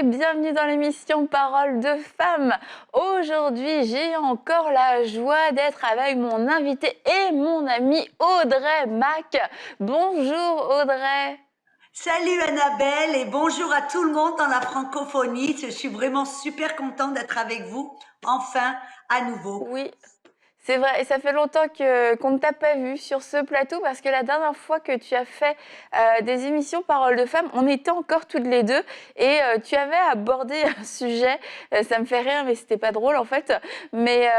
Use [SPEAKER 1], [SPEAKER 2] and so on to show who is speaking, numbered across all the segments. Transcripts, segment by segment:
[SPEAKER 1] bienvenue dans l'émission Parole de Femmes. Aujourd'hui, j'ai encore la joie d'être avec mon invité et mon ami Audrey Mac. Bonjour Audrey.
[SPEAKER 2] Salut Annabelle et bonjour à tout le monde dans la francophonie. Je suis vraiment super contente d'être avec vous, enfin, à nouveau.
[SPEAKER 1] Oui. C'est vrai, et ça fait longtemps qu'on ne t'a pas vu sur ce plateau parce que la dernière fois que tu as fait des émissions Parole de Femmes, on était encore toutes les deux et tu avais abordé un sujet, ça me fait rire mais c'était pas drôle en fait, mais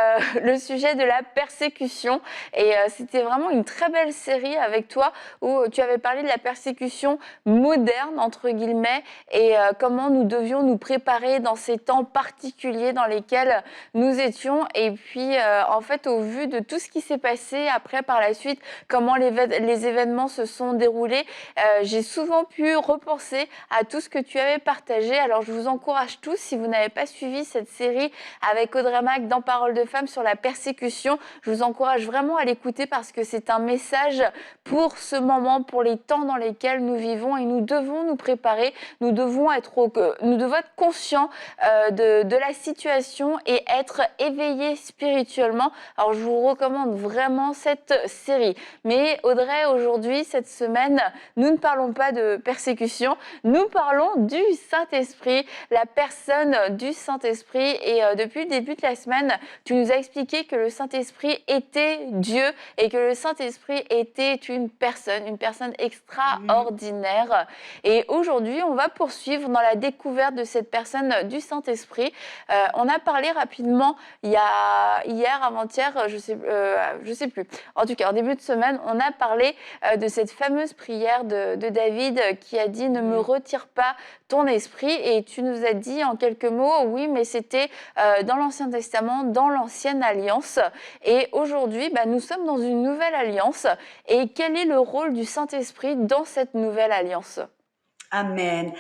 [SPEAKER 1] le sujet de la persécution et c'était vraiment une très belle série avec toi où tu avais parlé de la persécution moderne entre guillemets et comment nous devions nous préparer dans ces temps particuliers dans lesquels nous étions et puis en fait au vu de tout ce qui s'est passé après par la suite, comment les événements se sont déroulés, j'ai souvent pu repenser à tout ce que tu avais partagé. Alors je vous encourage tous, si vous n'avez pas suivi cette série avec Audrey Mac dans Parole de Femmes sur la persécution, je vous encourage vraiment à l'écouter parce que c'est un message pour ce moment, pour les temps dans lesquels nous vivons et nous devons nous préparer, nous devons être conscients de la situation et être éveillés spirituellement. Alors, je vous recommande vraiment cette série. Mais Audrey, aujourd'hui, cette semaine, nous ne parlons pas de persécution, nous parlons du Saint-Esprit, la personne du Saint-Esprit. Et depuis le début de la semaine, tu nous as expliqué que le Saint-Esprit était Dieu et que le Saint-Esprit était une personne extraordinaire. Et aujourd'hui, on va poursuivre dans la découverte de cette personne du Saint-Esprit. On a parlé rapidement hier, avant-hier, je sais plus. En tout cas, en début de semaine, on a parlé de cette fameuse prière de David qui a dit « Ne me retire pas ton esprit ». Et tu nous as dit en quelques mots, oui, mais c'était dans l'Ancien Testament, dans l'Ancienne Alliance. Et aujourd'hui, nous sommes dans une nouvelle alliance. Et quel est le rôle du Saint-Esprit dans cette nouvelle alliance ?
[SPEAKER 2] Amen.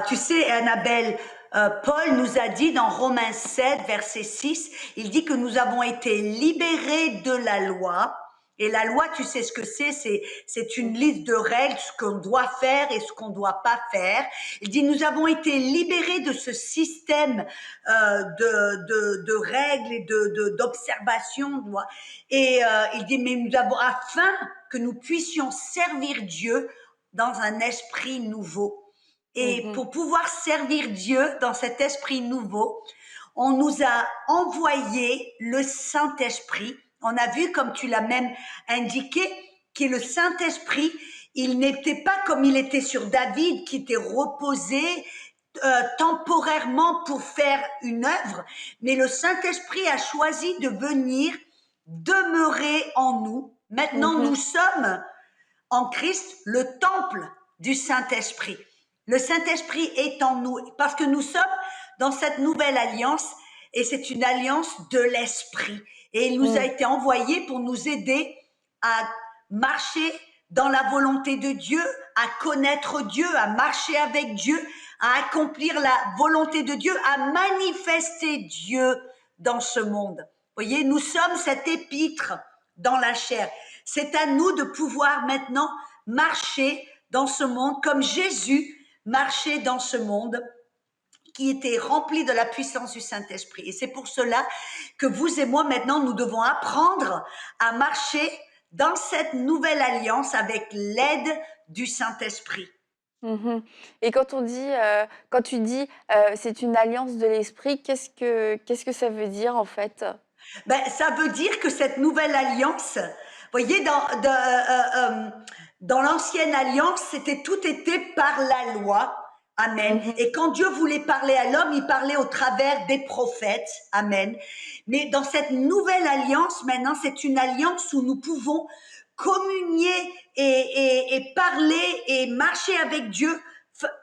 [SPEAKER 2] Tu sais, Annabelle, Paul nous a dit dans Romains 7, verset 6, il dit que nous avons été libérés de la loi. Et la loi, tu sais ce que c'est une liste de règles, ce qu'on doit faire et ce qu'on ne doit pas faire. Il dit, nous avons été libérés de ce système de règles et d'observation. Et il dit, mais nous avons, afin que nous puissions servir Dieu dans un esprit nouveau. Et pour pouvoir servir Dieu dans cet esprit nouveau, on nous a envoyé le Saint-Esprit. On a vu, comme tu l'as même indiqué, que le Saint-Esprit, il n'était pas comme il était sur David, qui était reposé temporairement pour faire une œuvre, mais le Saint-Esprit a choisi de venir demeurer en nous. Maintenant, nous sommes en Christ le temple du Saint-Esprit. Le Saint-Esprit est en nous parce que nous sommes dans cette nouvelle alliance et c'est une alliance de l'Esprit. Et il nous a été envoyé pour nous aider à marcher dans la volonté de Dieu, à connaître Dieu, à marcher avec Dieu, à accomplir la volonté de Dieu, à manifester Dieu dans ce monde. Vous voyez, nous sommes cet épître dans la chair. C'est à nous de pouvoir maintenant marcher dans ce monde comme Jésus marchait dans ce monde qui était rempli de la puissance du Saint-Esprit. Et c'est pour cela que vous et moi, maintenant, nous devons apprendre à marcher dans cette nouvelle alliance avec l'aide du Saint-Esprit.
[SPEAKER 1] Et quand tu dis c'est une alliance de l'esprit, qu'est-ce que ça veut dire en fait ?
[SPEAKER 2] Ça veut dire que cette nouvelle alliance, vous voyez, dans l'ancienne alliance, tout était par la loi. Amen. Et quand Dieu voulait parler à l'homme, il parlait au travers des prophètes. Amen. Mais dans cette nouvelle alliance, maintenant, c'est une alliance où nous pouvons communier et parler et marcher avec Dieu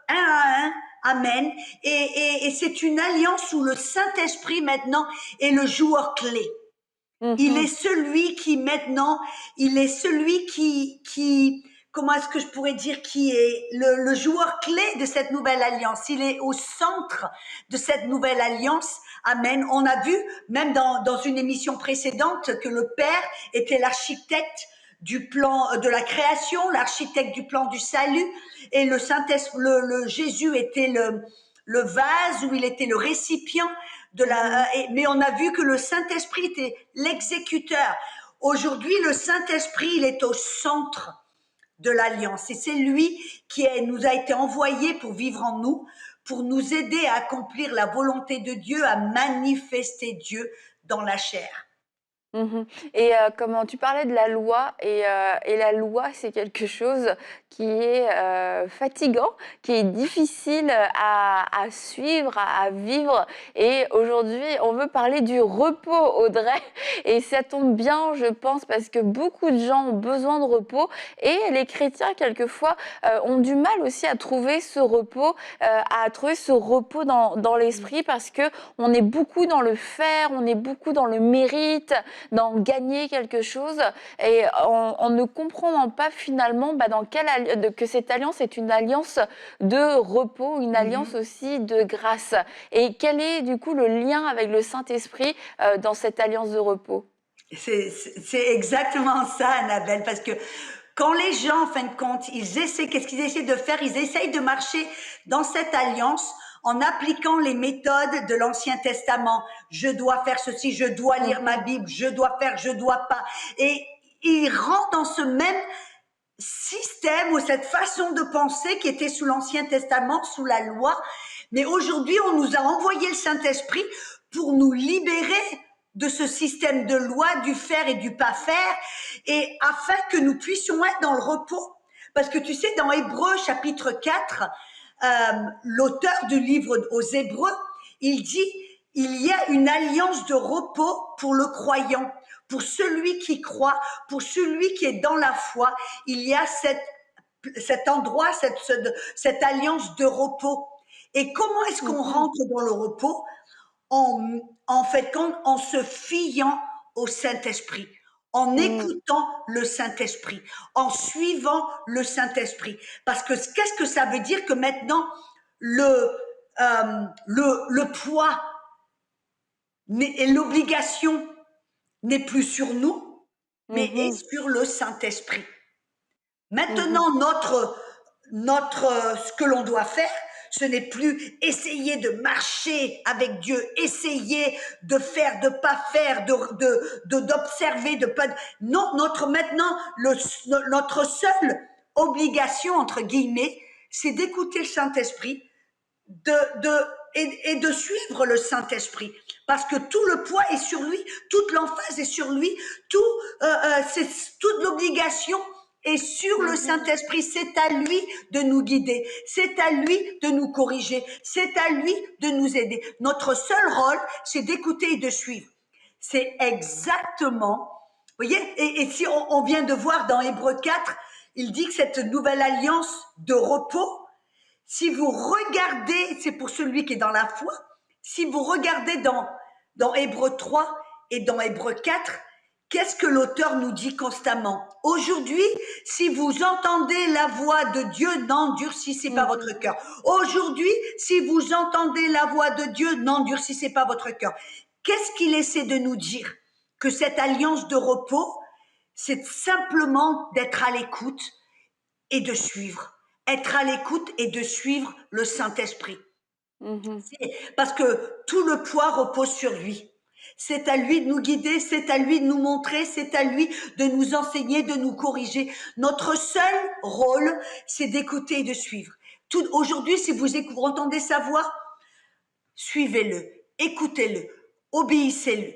[SPEAKER 2] un à un. Amen. Et c'est une alliance où le Saint-Esprit maintenant est le joueur clé. Il est celui qui maintenant, comment est-ce que je pourrais dire, qui est le joueur clé de cette nouvelle alliance. Il est au centre de cette nouvelle alliance. Amen. On a vu, même dans une émission précédente, que le Père était l'architecte du plan de la création, l'architecte du plan du salut, et le Saint-Esprit, le Jésus était le vase, où il était le récipient de mais on a vu que le Saint-Esprit était l'exécuteur. Aujourd'hui, le Saint-Esprit, il est au centre de l'alliance. Et c'est lui qui nous a été envoyé pour vivre en nous, pour nous aider à accomplir la volonté de Dieu, à manifester Dieu dans la chair.
[SPEAKER 1] Mmh. Et comment tu parlais de la loi et la loi, c'est quelque chose qui est, fatigant, qui est difficile, à suivre, à vivre et aujourd'hui, on veut parler du repos, Audrey et ça tombe bien, je pense, parce que beaucoup de gens ont besoin de repos et les chrétiens, quelquefois, ont du mal aussi à trouver ce repos, dans l'esprit parce qu'on est beaucoup dans le faire, on est beaucoup dans le mérite, d'en gagner quelque chose et en ne comprenant pas finalement que cette alliance est une alliance de repos, une alliance aussi de grâce. Et quel est du coup le lien avec le Saint-Esprit dans cette alliance de repos?
[SPEAKER 2] C'est exactement ça, Annabelle, parce que quand les gens, en fin de compte, qu'est-ce qu'ils essaient de faire? Ils essayent de marcher dans cette alliance en appliquant les méthodes de l'Ancien Testament. Je dois faire ceci, je dois lire ma Bible, je dois faire, je dois pas. Et ils rentrent dans ce même système ou cette façon de penser qui était sous l'Ancien Testament, sous la loi. Mais aujourd'hui, on nous a envoyé le Saint-Esprit pour nous libérer de ce système de loi, du faire et du pas faire, et afin que nous puissions être dans le repos. Parce que tu sais, dans Hébreux chapitre 4, l'auteur du livre aux Hébreux, il dit, il y a une alliance de repos pour le croyant, pour celui qui croit, pour celui qui est dans la foi. Il y a cet endroit, cette alliance de repos. Et comment est-ce qu'on rentre dans le repos? En fait, en se fiant au Saint-Esprit, en écoutant le Saint-Esprit, en suivant le Saint-Esprit. Parce que qu'est-ce que ça veut dire que maintenant le poids et l'obligation n'est plus sur nous, mais est sur le Saint-Esprit. Maintenant, ce que l'on doit faire, ce n'est plus essayer de marcher avec Dieu, essayer de faire, de pas faire, d'observer, de pas. Non, notre seule obligation entre guillemets, c'est d'écouter le Saint-Esprit, et de suivre le Saint-Esprit, parce que tout le poids est sur lui, toute l'emphase est sur lui, c'est toute l'obligation est sur le Saint-Esprit. C'est à lui de nous guider, c'est à lui de nous corriger, c'est à lui de nous aider. Notre seul rôle, c'est d'écouter et de suivre. C'est exactement, vous voyez, et si on vient de voir dans Hébreux 4, il dit que cette nouvelle alliance de repos, si vous regardez, c'est pour celui qui est dans la foi, si vous regardez dans Hébreux 3 et dans Hébreux 4, qu'est-ce que l'auteur nous dit constamment? Aujourd'hui, si vous entendez la voix de Dieu, n'endurcissez pas votre cœur. Aujourd'hui, si vous entendez la voix de Dieu, n'endurcissez pas votre cœur. Qu'est-ce qu'il essaie de nous dire? Que cette alliance de repos, c'est simplement d'être à l'écoute et de suivre. Être à l'écoute et de suivre le Saint-Esprit. Parce que tout le poids repose sur lui. C'est à lui de nous guider, c'est à lui de nous montrer, c'est à lui de nous enseigner, de nous corriger. Notre seul rôle, c'est d'écouter et de suivre. Aujourd'hui, si vous entendez sa voix, suivez-le, écoutez-le, obéissez-le.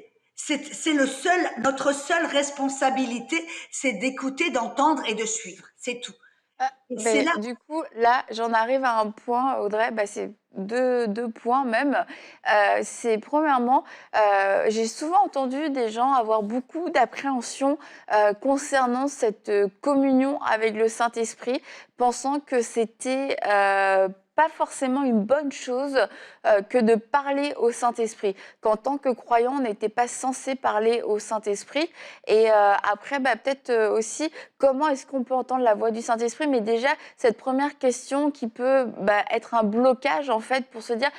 [SPEAKER 2] Notre seule responsabilité, c'est d'écouter, d'entendre et de suivre. C'est tout.
[SPEAKER 1] C'est là. Du coup, là, j'en arrive à un point, Audrey, c'est deux points même. C'est premièrement, j'ai souvent entendu des gens avoir beaucoup d'appréhension concernant cette communion avec le Saint-Esprit, pensant que c'était pas forcément une bonne chose que de parler au Saint-Esprit, qu'en tant que croyant, on n'était pas censé parler au Saint-Esprit. Et après, peut-être aussi, comment est-ce qu'on peut entendre la voix du Saint-Esprit? Mais déjà, cette première question qui peut être un blocage, en fait, pour se dire,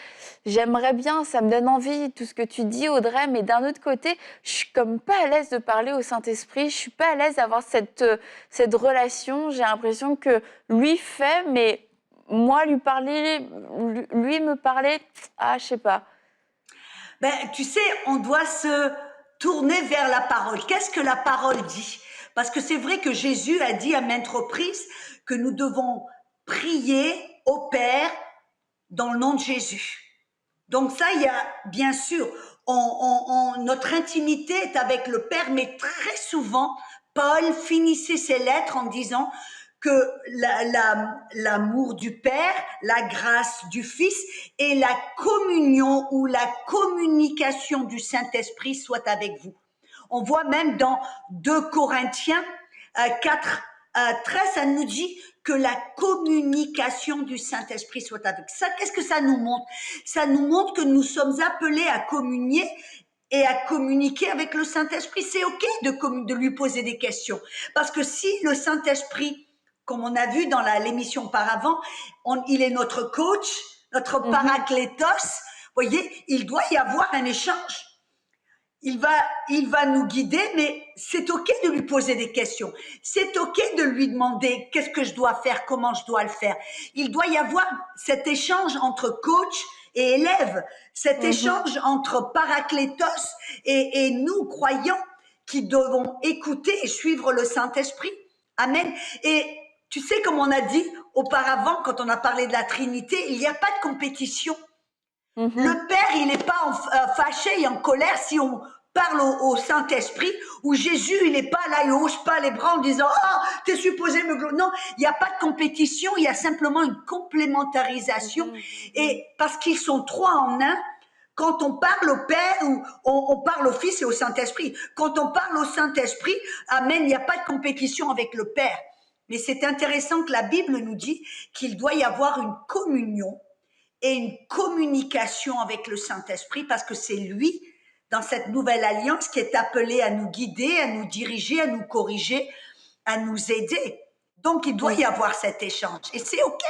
[SPEAKER 1] j'aimerais bien, ça me donne envie, tout ce que tu dis, Audrey, mais d'un autre côté, je suis comme pas à l'aise de parler au Saint-Esprit, je suis pas à l'aise d'avoir cette relation, j'ai l'impression que lui fait, mais moi, lui parler, lui me parler, ah, je sais pas.
[SPEAKER 2] Ben, tu sais, on doit se tourner vers la parole. Qu'est-ce que la parole dit? Parce que c'est vrai que Jésus a dit à maintes reprises que nous devons prier au Père dans le nom de Jésus. Donc ça, il y a bien sûr, notre intimité est avec le Père, mais très souvent, Paul finissait ses lettres en disant que l'amour du Père, la grâce du Fils et la communion ou la communication du Saint-Esprit soient avec vous. On voit même dans 2 Corinthiens 4, 13, ça nous dit que la communication du Saint-Esprit soit avec. Ça, qu'est-ce que ça nous montre? Ça nous montre que nous sommes appelés à communier et à communiquer avec le Saint-Esprit. C'est OK de lui poser des questions. Parce que si le Saint-Esprit, comme on a vu dans l'émission auparavant, il est notre coach, notre paraclétos, voyez, il doit y avoir un échange. Il va nous guider, mais c'est OK de lui poser des questions. C'est OK de lui demander qu'est-ce que je dois faire, comment je dois le faire. Il doit y avoir cet échange entre coach et élève, cet échange entre paraclétos et nous, croyants, qui devons écouter et suivre le Saint-Esprit. Amen. Et tu sais, comme on a dit auparavant, quand on a parlé de la Trinité, il n'y a pas de compétition. Le Père, il n'est pas fâché et en colère si on parle au Saint-Esprit, ou Jésus, il n'est pas là, il hausse pas les bras en disant « Ah, t'es supposé me glorifier ». Non, il n'y a pas de compétition, il y a simplement une complémentarisation. Et parce qu'ils sont 3 en 1, quand on parle au Père, ou on parle au Fils et au Saint-Esprit. Quand on parle au Saint-Esprit, amen, il n'y a pas de compétition avec le Père. Mais c'est intéressant que la Bible nous dit qu'il doit y avoir une communion et une communication avec le Saint-Esprit, parce que c'est lui, dans cette nouvelle alliance, qui est appelé à nous guider, à nous diriger, à nous corriger, à nous aider. Donc, il doit y avoir cet échange. Et c'est OK.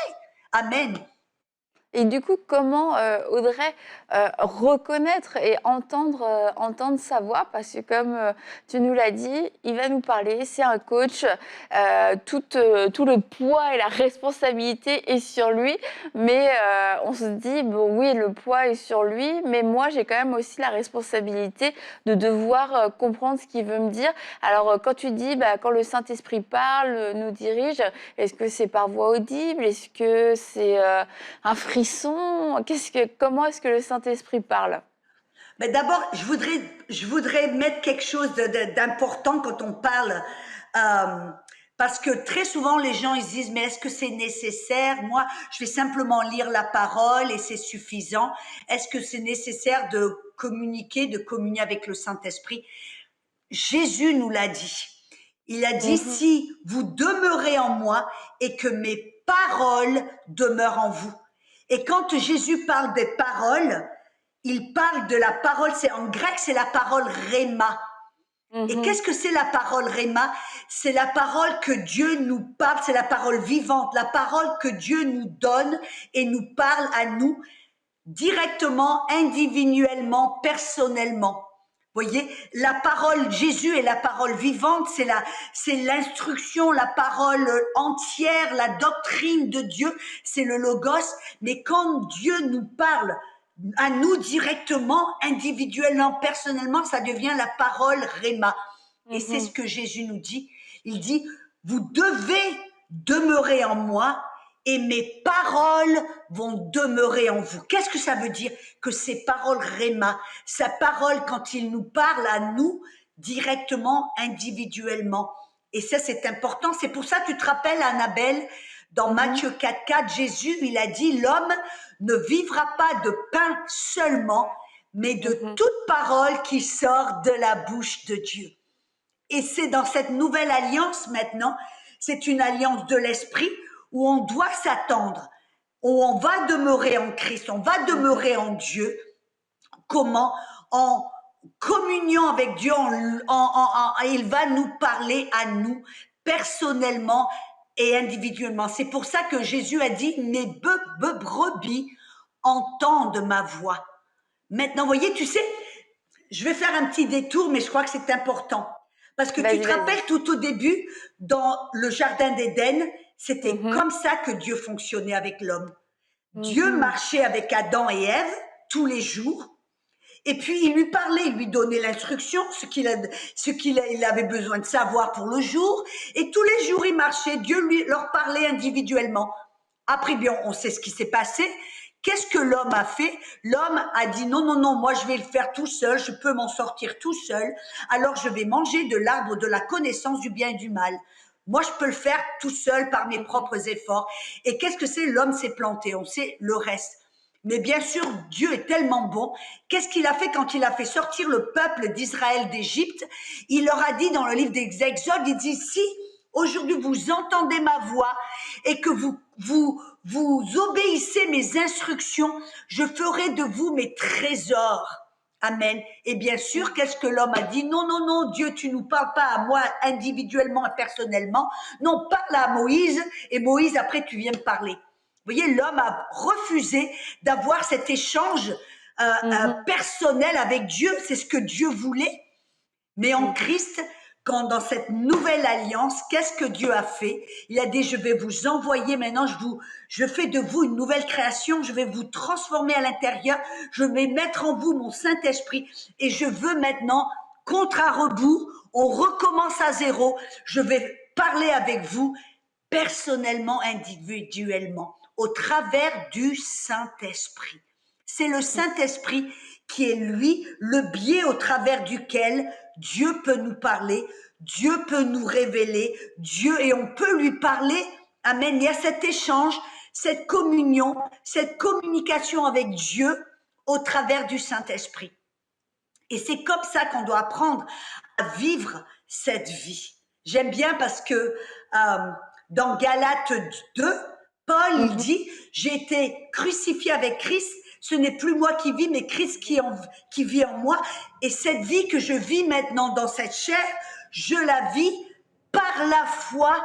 [SPEAKER 2] Amen.
[SPEAKER 1] Et du coup, comment Audrey reconnaître et entendre sa voix? Parce que comme tu nous l'as dit, il va nous parler, c'est un coach, tout le poids et la responsabilité est sur lui, mais on se dit, bon oui, le poids est sur lui, mais moi j'ai quand même aussi la responsabilité de devoir comprendre ce qu'il veut me dire. Alors quand tu dis, quand le Saint-Esprit parle, nous dirige, est-ce que c'est par voix audible? Est-ce que c'est un frisson? Comment est-ce que le Saint-Esprit parle?
[SPEAKER 2] Mais d'abord, je voudrais mettre quelque chose d'important quand on parle, parce que très souvent les gens ils se disent mais est-ce que c'est nécessaire? Moi, je vais simplement lire la parole et c'est suffisant. Est-ce que c'est nécessaire de communier avec le Saint-Esprit? Jésus nous l'a dit. Il a dit si vous demeurez en moi et que mes paroles demeurent en vous. Et quand Jésus parle des paroles, il parle de la parole, en grec, c'est la parole rhéma. Et qu'est-ce que c'est la parole rhéma? C'est la parole que Dieu nous parle, c'est la parole vivante, la parole que Dieu nous donne et nous parle à nous directement, individuellement, personnellement. Voyez, la parole, Jésus est la parole vivante, c'est l'instruction, la parole entière, la doctrine de Dieu, c'est le logos. Mais quand Dieu nous parle à nous directement, individuellement, personnellement, ça devient la parole rhéma. Et c'est ce que Jésus nous dit. Il dit, vous devez demeurer en moi et mes paroles vont demeurer en vous. Qu'est-ce que ça veut dire? Que ces paroles rhéma, sa parole quand il nous parle à nous, directement, individuellement. Et ça, c'est important. C'est pour ça que tu te rappelles, Annabelle, dans Matthieu 4,4, Jésus, il a dit, l'homme ne vivra pas de pain seulement, mais de toute parole qui sort de la bouche de Dieu. Et c'est dans cette nouvelle alliance maintenant, c'est une alliance de l'esprit où on doit s'attendre, où on va demeurer en Christ, on va demeurer en Dieu. Comment? En communion avec Dieu, il va nous parler à nous personnellement et individuellement. C'est pour ça que Jésus a dit, mes brebis entendent ma voix. Maintenant, voyez, tu sais, je vais faire un petit détour, mais je crois que c'est important. Parce que tu te rappelles tout au début, dans le jardin d'Éden, C'était comme ça que Dieu fonctionnait avec l'homme. Dieu marchait avec Adam et Ève tous les jours. Et puis il lui parlait, il lui donnait l'instruction, il avait besoin de savoir pour le jour. Et tous les jours il marchait, Dieu leur parlait individuellement. Après, bien, on sait ce qui s'est passé. Qu'est-ce que l'homme a fait? L'homme a dit non, non, non, moi je vais le faire tout seul, je peux m'en sortir tout seul. Alors je vais manger de l'arbre de la connaissance du bien et du mal. Moi je peux le faire tout seul par mes propres efforts. Et qu'est-ce que c'est? L'homme s'est planté, on sait le reste. Mais bien sûr, Dieu est tellement bon. Qu'est-ce qu'il a fait quand il a fait sortir le peuple d'Israël d'Égypte? Il leur a dit dans le livre des Exodes, il dit, si aujourd'hui vous entendez ma voix et que vous obéissez mes instructions, je ferai de vous mes trésors. Amen. Et bien sûr, qu'est-ce que l'homme a dit? Non, non, non, Dieu, tu nous parles pas à moi individuellement et personnellement. Non, parle à Moïse et Moïse, après, tu viens me parler. Vous voyez, l'homme a refusé d'avoir cet échange personnel avec Dieu. C'est ce que Dieu voulait. Mais en Christ, quand dans cette nouvelle alliance, qu'est-ce que Dieu a fait? Il a dit, je vais vous envoyer maintenant, je fais de vous une nouvelle création, je vais vous transformer à l'intérieur, je vais mettre en vous mon Saint-Esprit et je veux maintenant, contre à rebours, on recommence à zéro, je vais parler avec vous personnellement, individuellement, au travers du Saint-Esprit. C'est le Saint-Esprit qui est, lui, le biais au travers duquel Dieu peut nous parler, Dieu peut nous révéler, Dieu, et on peut lui parler. Amen. Il y a cet échange, cette communion, cette communication avec Dieu au travers du Saint-Esprit. Et c'est comme ça qu'on doit apprendre à vivre cette vie. J'aime bien parce que dans Galates 2, Paul il dit, j'ai été crucifié avec Christ, ce n'est plus moi qui vis, mais Christ qui vit en moi. Et cette vie que je vis maintenant dans cette chair, je la vis par la foi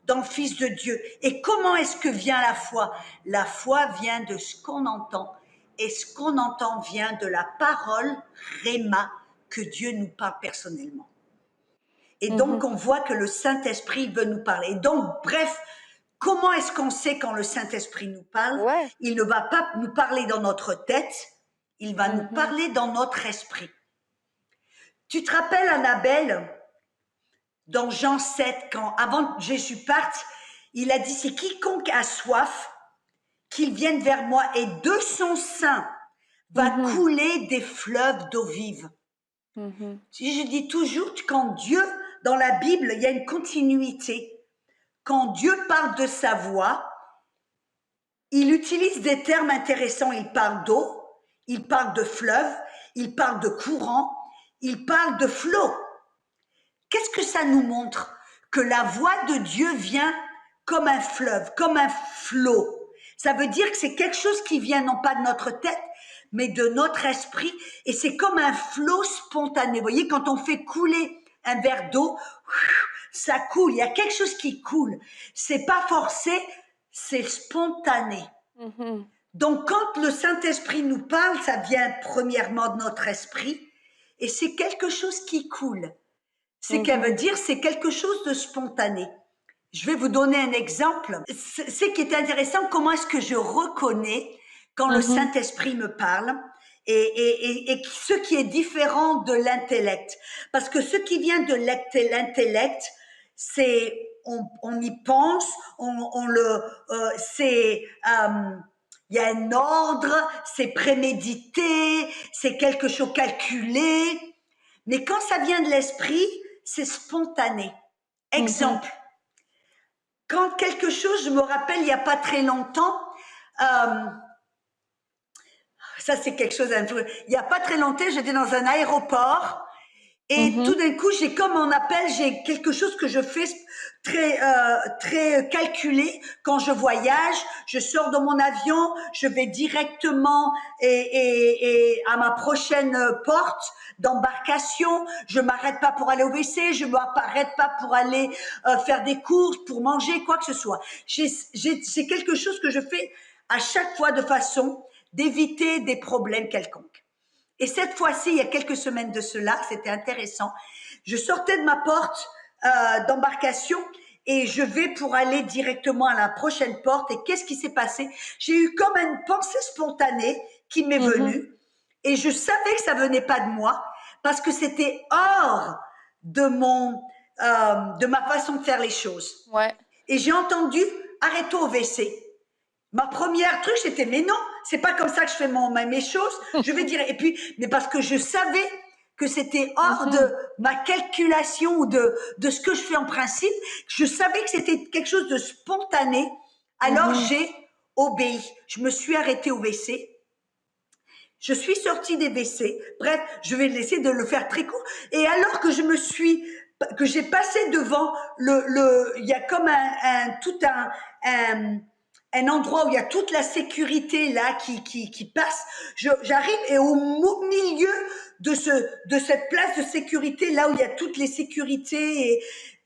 [SPEAKER 2] dans le Fils de Dieu. Et comment est-ce que vient la foi? La foi vient de ce qu'on entend. Et ce qu'on entend vient de la parole Réma que Dieu nous parle personnellement. Et donc, on voit que le Saint-Esprit veut nous parler. Et donc, bref, comment est-ce qu'on sait quand le Saint-Esprit nous parle? Il ne va pas nous parler dans notre tête, il va nous parler dans notre esprit. Tu te rappelles, Annabelle, dans Jean 7, avant que Jésus parte, il a dit, c'est quiconque a soif, qu'il vienne vers moi, et de son sein va couler des fleuves d'eau vive. Je dis toujours, quand Dieu, dans la Bible, il y a une continuité. Quand Dieu parle de sa voix, il utilise des termes intéressants. Il parle d'eau, il parle de fleuve, il parle de courant, il parle de flot. Qu'est-ce que ça nous montre? Que la voix de Dieu vient comme un fleuve, comme un flot. Ça veut dire que c'est quelque chose qui vient non pas de notre tête, mais de notre esprit. Et c'est comme un flot spontané. Vous voyez, quand on fait couler un verre d'eau, ça coule. Il y a quelque chose qui coule. C'est pas forcé, c'est spontané. Donc, quand le Saint-Esprit nous parle, ça vient premièrement de notre esprit. Et c'est quelque chose qui coule. C'est qu'elle veut dire, c'est quelque chose de spontané. Je vais vous donner un exemple. Ce qui est intéressant, comment est-ce que je reconnais quand le Saint-Esprit me parle et ce qui est différent de l'intellect. Parce que ce qui vient de l'intellect, c'est on y pense, il y a un ordre, c'est prémédité, c'est quelque chose calculé. Mais quand ça vient de l'esprit, c'est spontané. Exemple. Quand quelque chose, je me rappelle, il n'y a pas très longtemps, ça c'est quelque chose, il n'y a pas très longtemps, j'étais dans un aéroport et tout d'un coup, j'ai j'ai quelque chose que je fais très calculé. Quand je voyage, je sors de mon avion, je vais directement et à ma prochaine porte d'embarcation. Je m'arrête pas pour aller au WC, je m'arrête pas pour aller faire des courses, pour manger, quoi que ce soit. C'est quelque chose que je fais à chaque fois de façon d'éviter des problèmes quelconques. Et cette fois-ci, il y a quelques semaines de cela, c'était intéressant. Je sortais de ma porte d'embarcation et je vais pour aller directement à la prochaine porte. Et qu'est-ce qui s'est passé? J'ai eu comme une pensée spontanée qui m'est venue, et je savais que ça venait pas de moi parce que c'était hors de de ma façon de faire les choses.
[SPEAKER 1] Ouais.
[SPEAKER 2] Et j'ai entendu arrête-toi au WC. Ma première truc, c'était mais non, c'est pas comme ça que je fais mes choses. Je vais dire, et puis, mais parce que je savais que c'était hors de ma calculation ou de ce que je fais en principe, je savais que c'était quelque chose de spontané. Alors j'ai obéi. Je me suis arrêtée au WC. Je suis sortie des WC. Bref, je vais essayer de le faire très court. Et alors que j'ai passé devant il y a comme un endroit où il y a toute la sécurité là qui passe. J'arrive et au milieu de cette place de sécurité là où il y a toutes les sécurités et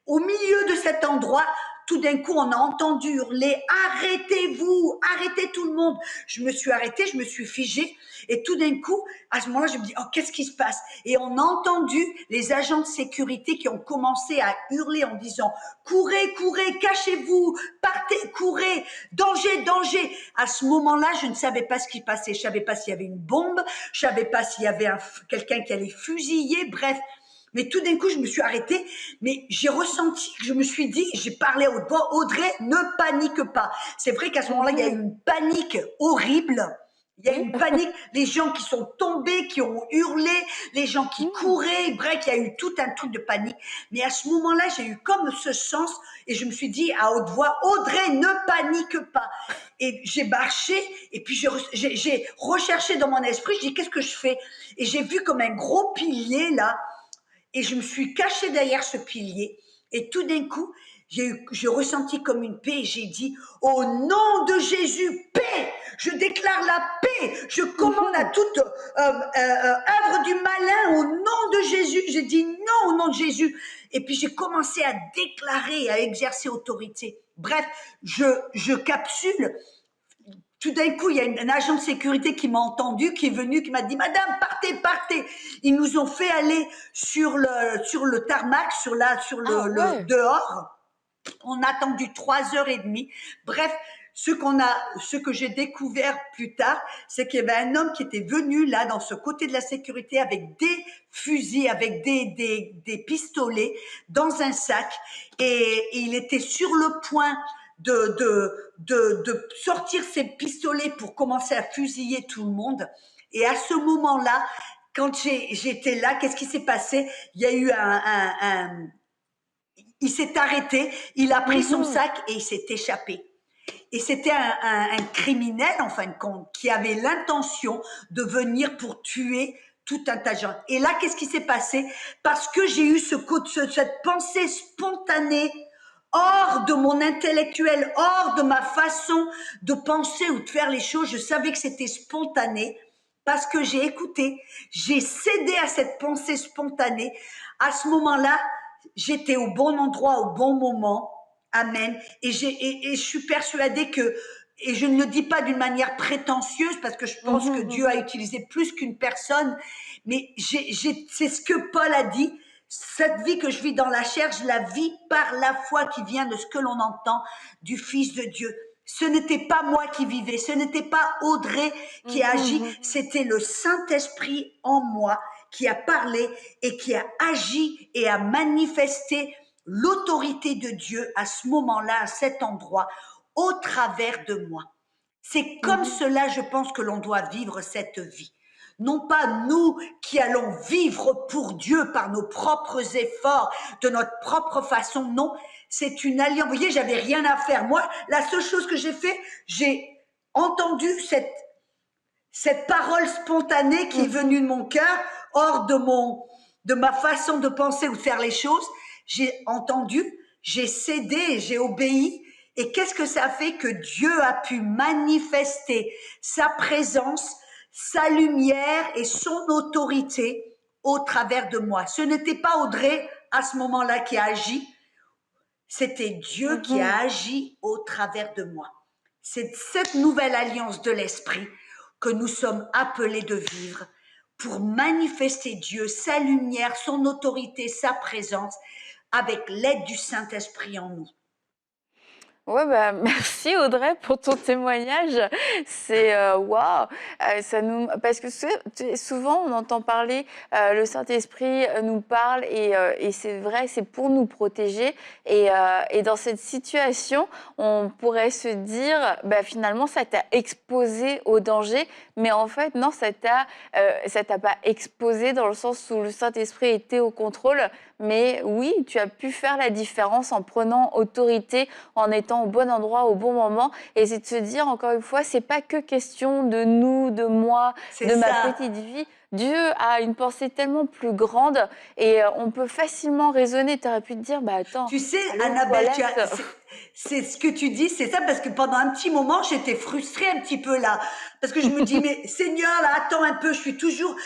[SPEAKER 2] au milieu de cet endroit, tout d'un coup, on a entendu hurler « Arrêtez-vous! Arrêtez tout le monde !» Je me suis arrêtée, je me suis figée. Et tout d'un coup, à ce moment-là, je me dis « Oh, qu'est-ce qui se passe ?» Et on a entendu les agents de sécurité qui ont commencé à hurler en disant « Courez, courez, cachez-vous, partez, courez, danger, danger !» À ce moment-là, je ne savais pas ce qui passait. Je ne savais pas s'il y avait une bombe, je ne savais pas s'il y avait quelqu'un qui allait fusiller, bref. Mais tout d'un coup, je me suis arrêtée, mais j'ai ressenti, je me suis dit, j'ai parlé à haute voix, Audrey, ne panique pas. C'est vrai qu'à ce moment-là, il y a eu une panique horrible. Il y a eu une panique, les gens qui sont tombés, qui ont hurlé, les gens qui couraient, bref, il y a eu tout un truc de panique. Mais à ce moment-là, j'ai eu comme ce sens et je me suis dit à haute voix, Audrey, ne panique pas. Et j'ai marché et puis j'ai recherché dans mon esprit, je dis, qu'est-ce que je fais? Et j'ai vu comme un gros pilier là. Et je me suis cachée derrière ce pilier. Et tout d'un coup, j'ai ressenti comme une paix. Et j'ai dit, au nom de Jésus, paix! Je déclare la paix. Je commande à toute œuvre du malin au nom de Jésus. J'ai dit non au nom de Jésus. Et puis j'ai commencé à déclarer, à exercer autorité. Bref, je capsule. Tout d'un coup, il y a un agent de sécurité qui m'a entendu, qui est venu, qui m'a dit « Madame, partez, partez !» Ils nous ont fait aller sur le tarmac, le dehors. On a attendu 3 heures et demie. Bref, ce que j'ai découvert plus tard, c'est qu'il y avait un homme qui était venu là, dans ce côté de la sécurité, avec des fusils, avec des pistolets, dans un sac. Et il était sur le point de sortir ses pistolets pour commencer à fusiller tout le monde. Et à ce moment-là, quand j'étais là, qu'est-ce qui s'est passé? Il y a eu il s'est arrêté, il a pris son sac et il s'est échappé. Et c'était un criminel, en fin de compte, qui avait l'intention de venir pour tuer tout un tas de gens. Et là, qu'est-ce qui s'est passé? Parce que j'ai eu cette pensée spontanée, hors de mon intellectuel, hors de ma façon de penser ou de faire les choses. Je savais que c'était spontané parce que j'ai écouté, j'ai cédé à cette pensée spontanée. À ce moment-là, j'étais au bon endroit, au bon moment. Amen. Et je suis persuadée que, et je ne le dis pas d'une manière prétentieuse parce que je pense que Dieu a utilisé plus qu'une personne, mais c'est ce que Paul a dit. Cette vie que je vis dans la chair, je la vis par la foi qui vient de ce que l'on entend du Fils de Dieu. Ce n'était pas moi qui vivais, ce n'était pas Audrey qui a agi, c'était le Saint-Esprit en moi qui a parlé et qui a agi et a manifesté l'autorité de Dieu à ce moment-là, à cet endroit, au travers de moi. C'est comme cela, je pense, que l'on doit vivre cette vie. Non pas nous qui allons vivre pour Dieu par nos propres efforts, de notre propre façon, non. C'est une alliance. Vous voyez, j'avais rien à faire. Moi, la seule chose que j'ai fait, j'ai entendu cette parole spontanée qui est venue de mon cœur, hors de ma façon de penser ou de faire les choses. J'ai entendu, j'ai cédé, j'ai obéi. Et qu'est-ce que ça fait que Dieu a pu manifester sa présence, sa lumière et son autorité au travers de moi. Ce n'était pas Audrey à ce moment-là qui a agi, c'était Dieu qui a agi au travers de moi. C'est cette nouvelle alliance de l'esprit que nous sommes appelés de vivre pour manifester Dieu, sa lumière, son autorité, sa présence avec l'aide du Saint-Esprit en nous.
[SPEAKER 1] Ouais, bah, merci Audrey pour ton témoignage. C'est waouh, parce que souvent on entend parler, le Saint-Esprit nous parle et c'est vrai, c'est pour nous protéger. Et dans cette situation, on pourrait se dire, bah, finalement, ça t'a exposé au danger, mais en fait, non, ça t'a pas exposé dans le sens où le Saint-Esprit était au contrôle. Mais oui, tu as pu faire la différence en prenant autorité, en étant au bon endroit, au bon moment. Et c'est de se dire, encore une fois, c'est pas que question de nous, de moi,
[SPEAKER 2] C'est
[SPEAKER 1] de ma
[SPEAKER 2] ça.
[SPEAKER 1] petite vie. Dieu a une pensée tellement plus grande et on peut facilement raisonner. Tu aurais pu te dire, bah attends,
[SPEAKER 2] Tu sais,
[SPEAKER 1] aller aux
[SPEAKER 2] Annabelle,
[SPEAKER 1] toilettes.
[SPEAKER 2] c'est ce que tu dis, c'est ça, parce que pendant un petit moment, j'étais frustrée un petit peu là. Parce que je me dis, mais Seigneur, là, attends un peu, je suis toujours,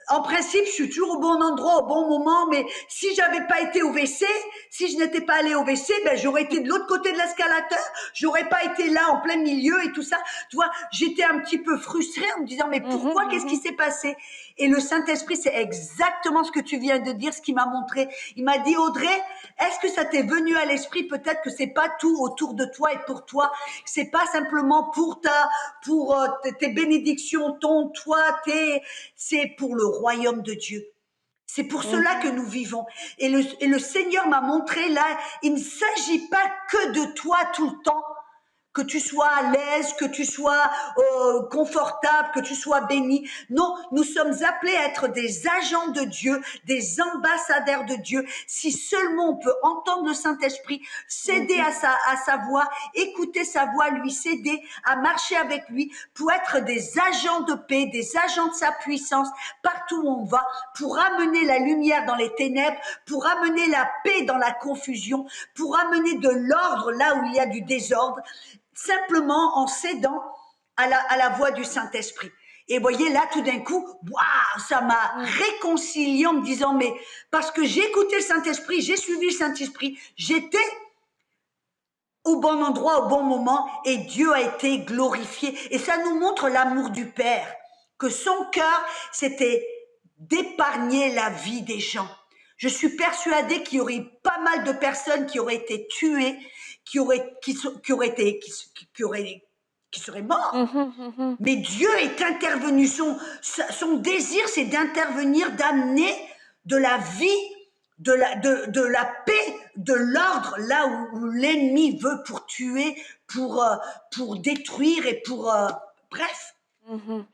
[SPEAKER 2] en principe, je suis toujours au bon endroit, au bon moment, mais si j'avais pas été au WC, si je n'étais pas allée au WC, ben, j'aurais été de l'autre côté de l'escalateur, j'aurais pas été là en plein milieu et tout ça. Tu vois, j'étais un petit peu frustrée en me disant, mais
[SPEAKER 1] Mhm,
[SPEAKER 2] pourquoi, qu'est-ce qui
[SPEAKER 1] mhm.
[SPEAKER 2] s'est passé? Et le Saint-Esprit, c'est exactement ce que tu viens de dire, ce qu'il m'a montré. Il m'a dit, Audrey, est-ce que ça t'est venu à l'esprit? Peut-être que c'est pas tout autour de toi et pour toi. C'est pas simplement pour tes bénédictions, ton, toi, c'est pour le royaume de Dieu. C'est pour cela que
[SPEAKER 1] Mhm.
[SPEAKER 2] nous vivons. Et le Seigneur m'a montré là, il ne s'agit pas que de toi tout le temps, que tu sois à l'aise, que tu sois confortable, que tu sois béni. Non, nous sommes appelés à être des agents de Dieu, des ambassadeurs de Dieu. Si seulement on peut entendre le Saint-Esprit, céder
[SPEAKER 1] Mhm.
[SPEAKER 2] à sa voix, écouter sa voix, lui céder, à marcher avec lui, pour être des agents de paix, des agents de sa puissance, partout où on va, pour amener la lumière dans les ténèbres, pour amener la paix dans la confusion, pour amener de l'ordre là où il y a du désordre, simplement en cédant à la voix du Saint-Esprit. Et vous voyez, là, tout d'un coup, waouh, ça m'a
[SPEAKER 1] Mhm.
[SPEAKER 2] réconcilié en me disant, mais parce que j'ai écouté le Saint-Esprit, j'ai suivi le Saint-Esprit, j'étais au bon endroit, au bon moment, et Dieu a été glorifié. Et ça nous montre l'amour du Père, que son cœur, c'était d'épargner la vie des gens. Je suis persuadée qu'il y aurait pas mal de personnes qui auraient été tuées, qui seraient morts.
[SPEAKER 1] Mhm. Mhm.
[SPEAKER 2] Mais Dieu est intervenu. Son désir, c'est d'intervenir, d'amener de la vie, de la paix, de l'ordre, là où l'ennemi veut pour tuer, pour détruire et bref.
[SPEAKER 1] Mhm.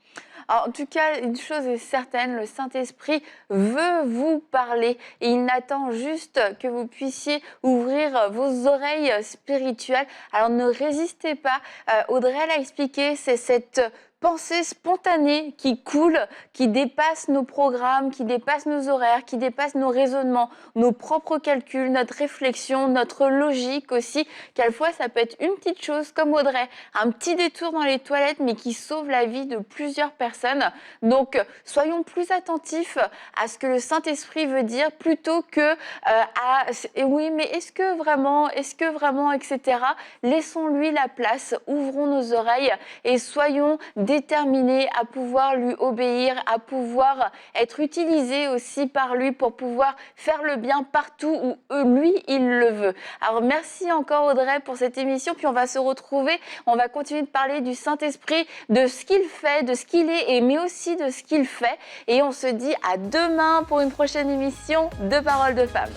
[SPEAKER 1] Alors, en tout cas, une chose est certaine, le Saint-Esprit veut vous parler et il n'attend juste que vous puissiez ouvrir vos oreilles spirituelles. Alors ne résistez pas. Audrey l'a expliqué, c'est cette pensée spontanée qui coule, qui dépasse nos programmes, qui dépasse nos horaires, qui dépasse nos raisonnements, nos propres calculs, notre réflexion, notre logique aussi. Quelquefois, ça peut être une petite chose comme Audrey, un petit détour dans les toilettes, mais qui sauve la vie de plusieurs personnes. Donc, soyons plus attentifs à ce que le Saint-Esprit veut dire plutôt que et oui, mais est-ce que vraiment, etc. Laissons-lui la place, ouvrons nos oreilles et soyons déterminés à pouvoir lui obéir, à pouvoir être utilisés aussi par lui pour pouvoir faire le bien partout où lui, il le veut. Alors, merci encore Audrey pour cette émission, puis on va se retrouver, on va continuer de parler du Saint-Esprit, de ce qu'il fait, de ce qu'il est, mais aussi de ce qu'il fait. Et on se dit à demain pour une prochaine émission de Paroles de Femmes.